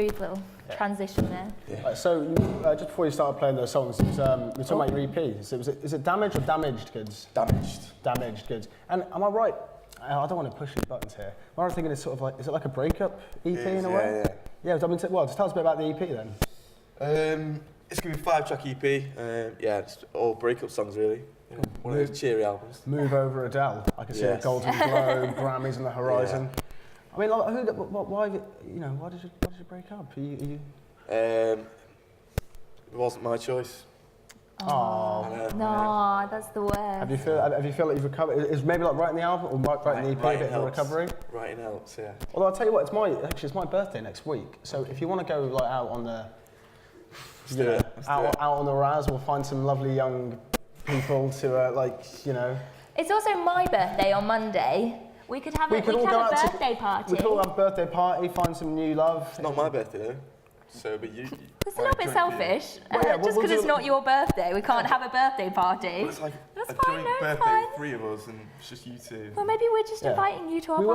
super transition there. Yeah. So just before you started playing those songs, you were talking about your EP. So is it Damaged or Damaged Goods? Damaged Goods. And am I right? I don't want to push any buttons here. Am I right thinking it's sort of like, is it like a breakup EP in a way? Yeah. I mean, just tell us a bit about the EP then. It's going to be a 5-track EP. It's all breakup songs really. Yeah. One of those cheery albums. Move Over Adele. I can see a Golden Globe, Grammys on the horizon. Yeah. I mean, like, why did you break up? It wasn't my choice. Oh no, that's the worst. Have you feel like you've recovered? Is maybe like writing the album or writing the EP a bit of a recovery? Writing helps, yeah. Although I'll tell you what, it's my birthday next week. So if you want to go like out on the, out on the Raz, we'll find some lovely young people to It's also my birthday on Monday. We could have a birthday party. We could all have a birthday party, find some new love. It's not my birthday though. So, but you it's a little bit selfish. Just because it's not your birthday, we can't have a birthday party. Well, it's like a joint birthday for 3 of us, and it's just you two. Well, maybe we're just inviting you to our party.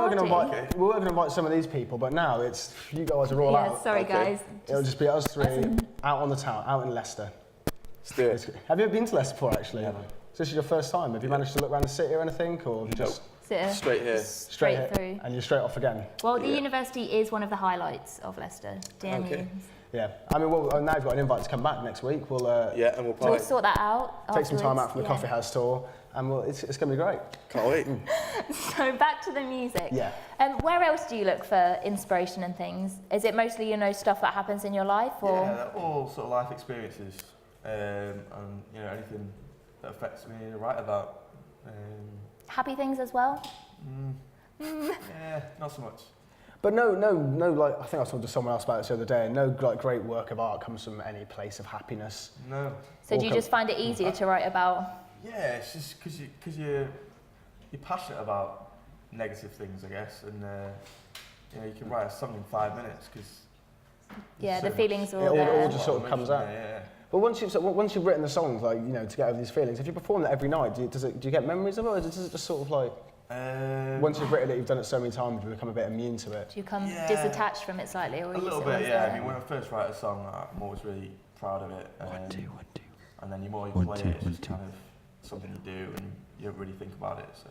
We were going to invite some of these people, but now it's you guys are all out. Sorry, guys. It'll just be us 3 out on the town, out in Leicester. Let's do it. Have you ever been to Leicester before, actually? Yeah. So this is your first time. Have you managed to look around the city or anything, or have you just straight here? Straight through. And you're straight off again? Well, the university is one of the highlights of Leicester. Okay. Yeah. I mean, now you've got an invite to come back next week. We'll and we'll sort that out. Take some time out from the coffee house tour, and it's going to be great. Can't wait. So back to the music. Yeah. Where else do you look for inspiration and things? Is it mostly stuff that happens in your life, or? Yeah, they're all sort of life experiences, and anything that affects me to write about. Happy things as well? Yeah, not so much. But no, like, I think I was talking to someone else about this the other day, no, like, great work of art comes from any place of happiness. No. So do you just find it easier to write about? Yeah, it's just because you're passionate about negative things, I guess, and you can write a song in 5 minutes, because... the feelings are all there. It all just sort of comes out. Yeah. But once you've written the songs, like, to get over these feelings, if you perform that every night, do you get memories of it, or does it just sort of like... once you've written it, you've done it so many times, you become a bit immune to it. Do you become disattached from it slightly? Or a little bit, yeah. I mean, when I first write a song, I'm always really proud of it. 1, 2, 1, 2. And then the more you play it, it's just kind of something you do, and you don't really think about it, so...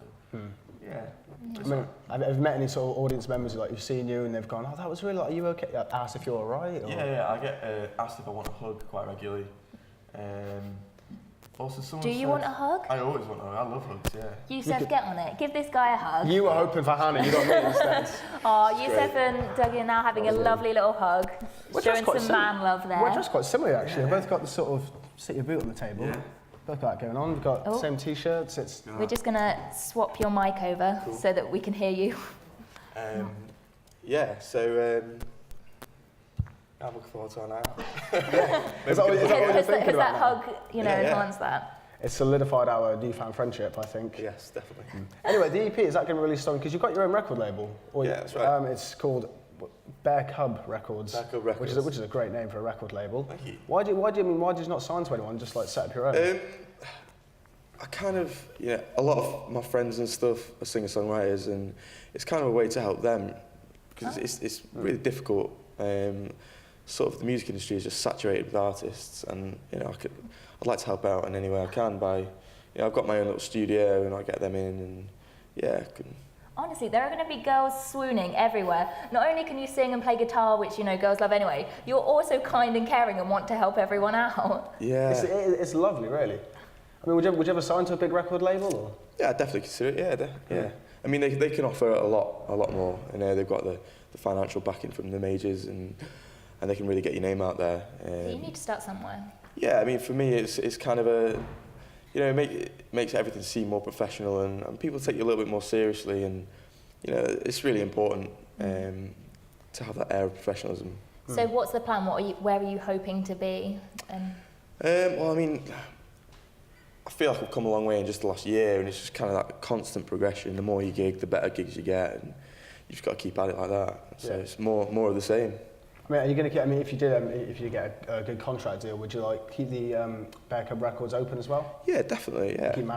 Yeah. I mean, have you met any sort of audience members who, like, you've seen you and they've gone, oh, that was really, like, are you okay? Asked if you're all right? Or? Yeah, I get asked if I want a hug quite regularly. Also, someone Do you want a hug? I always want a hug. I love hugs, yeah. Yusef, get on it. Give this guy a hug. You were hoping for Hannah, you got me instead. Yusef and Dougie are now having a lovely little hug. Showing some man love there. We're just quite similar, actually. We've both got the sort of sit your boot on the table. Yeah. Both got that going on. We've got the same t-shirts. We're just going to swap your mic over so that we can hear you. I'm looking forward to our night out. Is that what you're thinking about that hug, enhance that? It's solidified our newfound friendship, I think. Yes, definitely. Anyway, the EP, is that going to be released on, because you've got your own record label? Yeah, that's right. It's called Bear Cub Records. Bear Cub Records. Which is a great name for a record label. Thank you. Why did you not sign to anyone, just like set up your own? I kind of, a lot of my friends and stuff are singer-songwriters, and it's kind of a way to help them, because it's really difficult. Sort of the music industry is just saturated with artists, and I'd like to help out in any way I can by, I've got my own little studio and I get them in, and Honestly, there are going to be girls swooning everywhere. Not only can you sing and play guitar, which girls love anyway, you're also kind and caring and want to help everyone out. Yeah, it's lovely, really. I mean, would you ever sign to a big record label? Or? Yeah, I'd definitely consider it. Yeah. I mean, they can offer a lot more. They've got the financial backing from the majors, and they can really get your name out there. You need to start somewhere. Yeah, I mean, for me, it's kind of it makes everything seem more professional, and people take you a little bit more seriously, and it's really important to have that air of professionalism. So, what's the plan? Where are you hoping to be? Well, I mean, I feel like I've come a long way in just the last year, and it's just kind of that constant progression. The more you gig, the better gigs you get, and you've just got to keep at it like that. So it's more of the same. I mean, are you going to? I mean, if you get a good contract deal, would you keep the Bear Cub Records open as well? Yeah, definitely. Yeah. Keep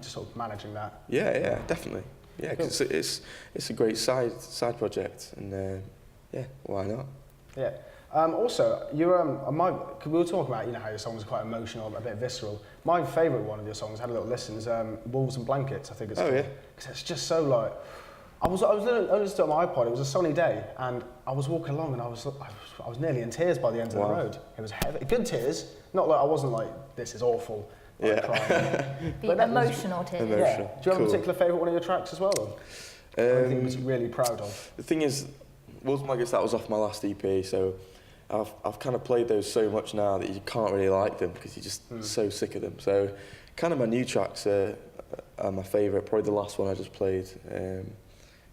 sort of managing that. Yeah, definitely. Yeah, because it's a great side project, and why not? Yeah. Also, you're we were talking about how your songs are quite emotional, a bit visceral. My favourite one of your songs, I had a little listen, is "Wolves and Blankets." I think it's called. Yeah. Because it's just so like. I was listening to it on my iPod. It was a sunny day, and I was walking along, and I was nearly in tears by the end of the road. It was heavy, good tears. Not like I wasn't like this is awful. Like, crying. The emotional tears. Yeah. Do you have a particular favourite one of your tracks as well? Anything you was really proud of? The thing is, Wolves and Blankets, that was off my last EP, so I've kind of played those so much now that you can't really like them because you're just so sick of them. So kind of my new tracks are my favourite, probably the last one I just played.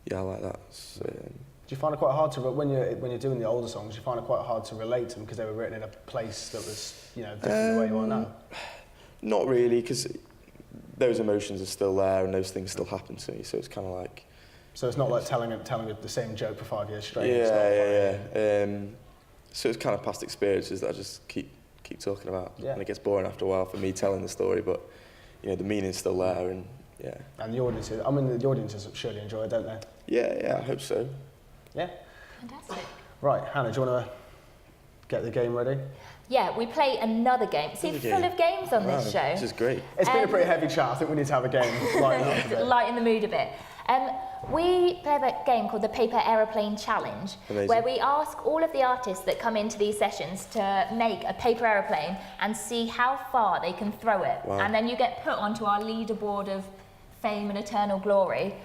Yeah, I like that. So, do you find it quite hard to, when you're doing the older songs, do you find it quite hard to relate to them because they were written in a place that was, different the way you are now? Not really, because those emotions are still there and those things still happen to me, so it's kind of like... So it's not like telling the same joke for 5 years straight? Yeah. So it's kind of past experiences that I just keep talking about. Yeah. And it gets boring after a while for me telling the story, but, the meaning's still there and... Yeah. And the audiences surely enjoy it, don't they? Yeah, I hope so. Yeah. Fantastic. Right, Hannah, do you want to get the game ready? Yeah, we play another game. See, full of games on this show. This is great. It's been a pretty heavy chat. I think we need to have a game. Lighten the mood a bit. We play a game called the Paper Aeroplane Challenge, where we ask all of the artists that come into these sessions to make a paper aeroplane and see how far they can throw it. Wow. And then you get put onto our leaderboard of fame and eternal glory.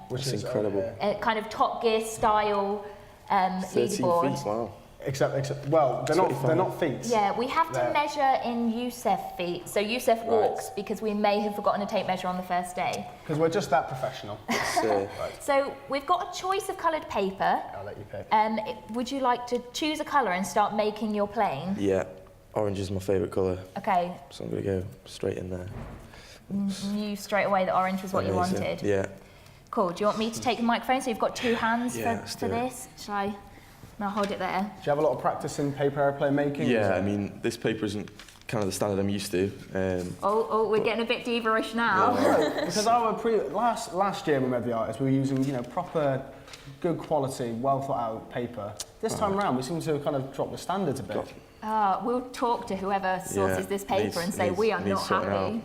Which is incredible. Kind of Top Gear style 13 leaderboard. feet, wow. Except, well, they're not feet. Yeah, we have to measure in Yusef feet. So Yusef walks because we may have forgotten a tape measure on the first day. Because we're just that professional. So we've got a choice of coloured paper. I'll let you pick. Would you like to choose a colour and start making your plane? Yeah, orange is my favourite colour. Okay. So I'm going to go straight in there. Knew straight away that orange was what you wanted. Yeah. Cool. Do you want me to take the microphone so you've got two hands for do it. this? Shall I? I'll hold it there. Do you have a lot of practice in paper airplane making? Yeah, I mean, this paper isn't kind of the standard I'm used to. We're getting a bit diva-ish now. No, because last year when we made the artist, we were using proper, good quality, well thought out paper. This time around, we seem to have kind of dropped the standards a bit. We'll talk to whoever sources this paper and say we are not happy.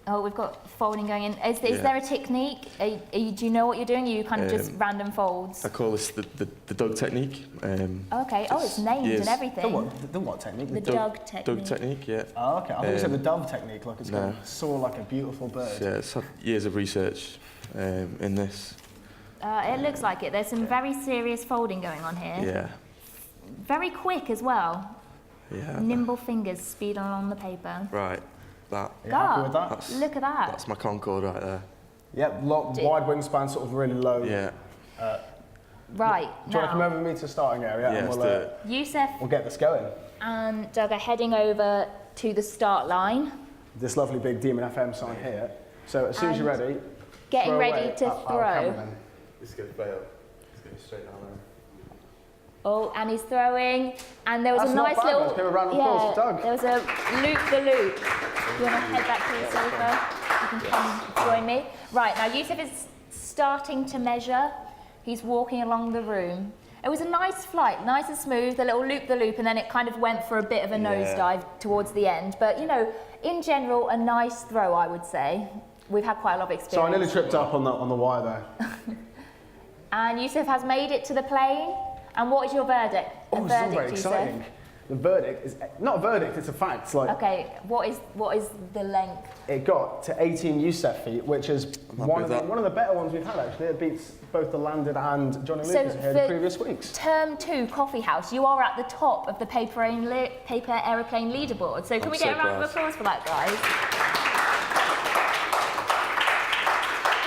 Oh, we've got folding going in. Is there a technique? Do you know what you're doing? Are you kind of just random folds? I call this the Doug technique. Okay. Oh, it's named and everything. The what technique? The Doug technique. Doug technique, yeah. Oh, okay. I thought you said the dove technique, like it's going to soar like a beautiful bird. Yeah, it's had years of research in this. It looks like it. There's some very serious folding going on here. Yeah. Very quick as well. Yeah. Nimble fingers speed along the paper. Right. That. Happy with that? Look at that. That's my Concorde right there. Yep, wide wingspan, sort of really low. Yeah. Right. Do you want to come over with me to the starting area? Yeah, and let's do it. Yusef we'll get this going. and Doug are heading over to the start line. This lovely big Demon FM sign here. So as soon as you're ready, Getting throw ready away to our throw. cameraman. This is going to fail. It's going straight down there. Oh, and he's throwing, and there was That's a not nice bad. little. Let's give a round of applause for Doug. There was a loop-the-loop. You want to head back to the sofa? You can come join me. Right, now Yusef is starting to measure. He's walking along the room. It was a nice flight, nice and smooth, a little loop-the-loop, and then it kind of went for a bit of a nosedive towards the end. But, in general, a nice throw, I would say. We've had quite a lot of experience. So I nearly tripped up on the wire there. And Yusef has made it to the plane. And what is your verdict? Oh, this is all very exciting. The verdict is not a verdict; it's a fact. Okay, what is the length? It got to 18 Yusef feet, which is one of the better ones we've had actually. It beats both the Landed and Johnny Lucas here in the previous weeks. Term 2 Coffee House, you are at the top of the paper aeroplane leaderboard. So can we get a round of applause for that, guys?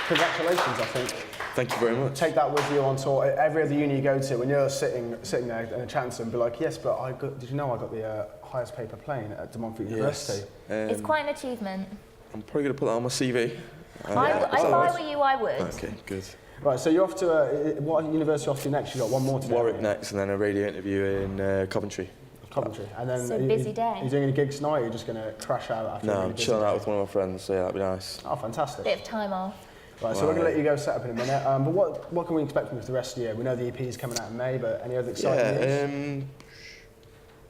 Congratulations, I think. Thank you very much. Take that with you on tour. Every other uni you go to, when you're sitting there and chatting to them, be like, yes, but did you know I got the highest paper plane at De Montfort University? It's quite an achievement. I'm probably going to put that on my CV. If I were you, I would. Okay, good. Right, so you're off to, what university off to next? You've got one more to do. Warwick next, and then a radio interview in Coventry. Coventry. And then So busy day. Are you doing any gigs tonight, or are you just going to crash out after? No, I'm chilling out with one of my friends, so yeah, that'd be nice. Oh, fantastic. Bit of time off. Right, so we're going to let you go set up in a minute. But what can we expect from you for the rest of the year? We know the EP is coming out in May, but any other exciting news?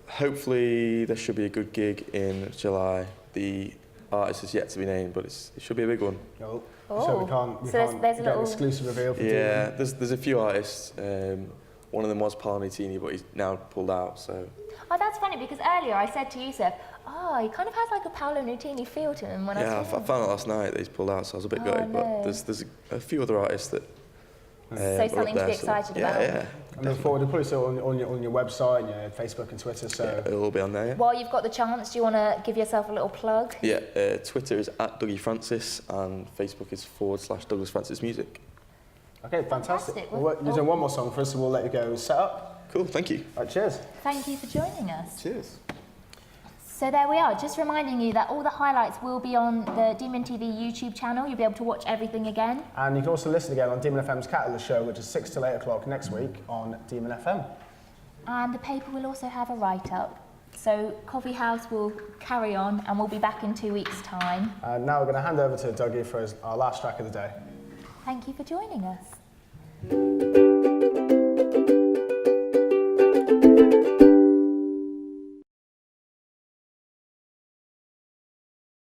Hopefully there should be a good gig in July. The artist is yet to be named, but it should be a big one. Oh. Oh. So we can't there's get an exclusive reveal for Yeah, there's a few artists. One of them was Paolo Nutini, but he's now pulled out. So. Oh, that's funny because earlier I said to Yusef, he kind of has like a Paolo Nutini feel to him. I found out last night that he's pulled out, so I was a bit gutted. No. But there's a few other artists that. So something to be excited about. Yeah. I look forward to probably still on your website, and your Facebook and Twitter. So yeah, it'll all be on there. Yeah. While you've got the chance, do you want to give yourself a little plug? Yeah, Twitter is @DougieFrancis and Facebook is /Douglas Francis Music. Okay, fantastic. Fantastic. Well, you're doing one more song for us, so we'll let you go set up. Cool, thank you. Right, cheers. Thank you for joining us. Cheers. So there we are, just reminding you that all the highlights will be on the Demon TV YouTube channel. You'll be able to watch everything again. And you can also listen again on Demon FM's Catalyst show, which is 6 till 8 o'clock next week on Demon FM. And the paper will also have a write-up. So Coffee House will carry on and we'll be back in 2 weeks' time. And now we're going to hand over to Dougie for our last track of the day. Thank you for joining us.